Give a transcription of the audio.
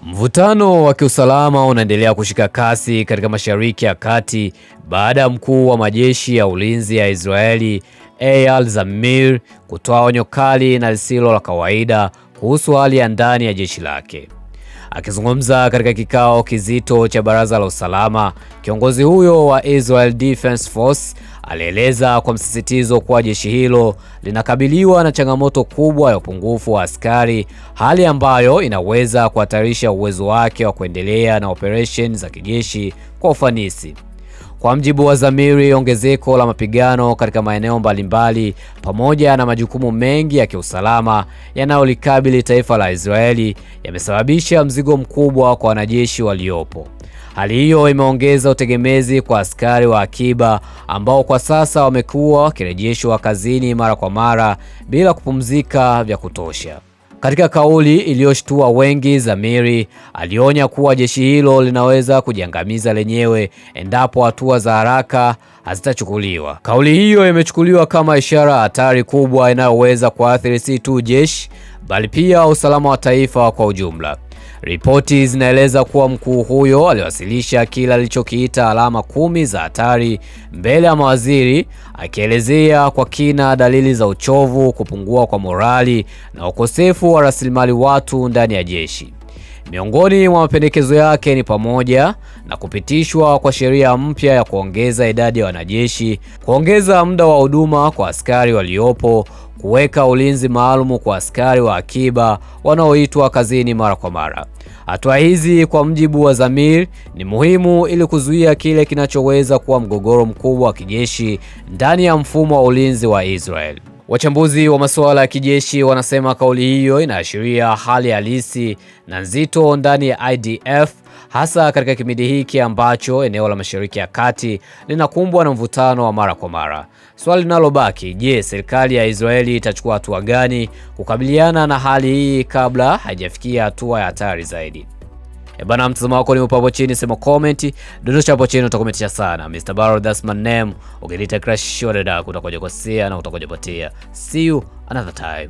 Mvutano wa kiusalama unaendelea kushika kasi katika Mashariki ya Kati baada ya mkuu wa majeshi ya ulinzi ya Israeli Eyal Zamir kutoa onyo kali na lisilo la kawaida kuhusu hali ya ndani ya jeshi lake. Akizungumza katika kikao kizito cha Baraza la Usalama, kiongozi huyo wa Israel Defense Force alieleza kwa msisitizo kuwa jeshi hilo linakabiliwa na changamoto kubwa ya upungufu wa askari, hali ambayo inaweza kuhatarisha uwezo wake wa kuendelea na operesheni za kijeshi kwa ufanisi. Kwa mjibu wa Zamiri, ongezeko la mapigano katika maeneo mbalimbali pamoja na majukumu mengi ya kiusalama yanayolikabili taifa la Israeli yamesababisha mzigo mkubwa kwa wanajeshi waliopo. Hali hiyo imeongeza utegemezi kwa askari wa akiba ambao kwa sasa wamekuwa wakirejeshwa kazini mara kwa mara bila kupumzika vya kutosha. Katika kauli iliyoshtua wengi, Zamiri alionya kuwa jeshi hilo linaweza kujiangamiza lenyewe endapo hatua za haraka hazitachukuliwa. Kauli hiyo imechukuliwa kama ishara hatari kubwa inayoweza kuathiri si tu jeshi bali pia usalama wa taifa kwa ujumla. Ripoti zinaeleza kuwa mkuu huyo aliwasilisha kile alichokiita alama 10 za hatari mbele ya mawaziri, akielezea kwa kina dalili za uchovu, kupungua kwa morali na ukosefu wa rasilimali watu ndani ya jeshi. Miongoni mwa mapendekezo yake ni pamoja na kupitishwa kwa sheria mpya ya kuongeza idadi ya wanajeshi, kuongeza muda wa huduma kwa askari waliopo, kuweka ulinzi maalumu kwa askari wa akiba wanaoitwa kazini mara kwa mara. Hatua hizi kwa mjibu wa Zamir ni muhimu ili kuzuia kile kinachoweza kuwa mgogoro mkubwa wa kijeshi ndani ya mfumo wa ulinzi wa Israel. Wachambuzi wa masuala ya kijeshi wanasema kauli hiyo inaashiria hali halisi na nzito ndani ya IDF, hasa katika kipindi hiki ambacho eneo la Mashariki ya Kati linakumbwa na mvutano wa mara kwa mara. Swali linalobaki, je, serikali ya Israeli itachukua hatua gani kukabiliana na hali hii kabla haijafikia hatua ya hatari zaidi? Bana, mtazamo wako ni hapo chini, sema comment, dondosha hapo chini, utakometisha sana. Mr. Barrow, that's my name. Ugelita crash show dada, utakoje kosea na utakoje potea. See you another time.